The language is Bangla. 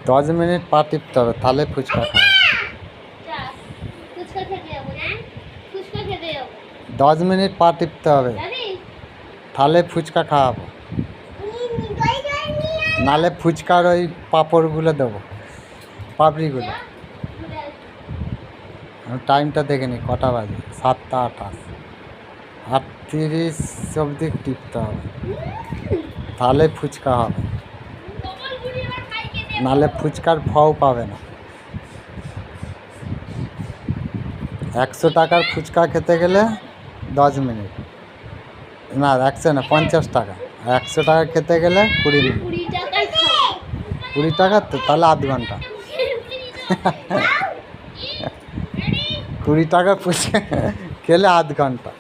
10 মিনিট পা টিপতে হবে, তাহলে ফুচকা খাওয়া। 10 মিনিট পা টিপতে হবে, তাহলে ফুচকা খাওয়াবো। নালে ফুচকার ওই পাঁপড়গুলো দেবো, পাপড়িগুলো। টাইমটা দেখে নি কটা বাজে, 7:28। 38 অবধি টিপতে হবে, তাহলে ফুচকা হবে, নালে ফুচকার ফও পাবে না। 100 টাকার ফুচকা খেতে গেলে 10 মিনিট, না 100 না 50 টাকা। 100 টাকা খেতে গেলে 20 মিনিট। 20 টাকা তো, তাহলে আধ ঘন্টা। 20 টাকা ফুচকা খেলে আধ ঘন্টা।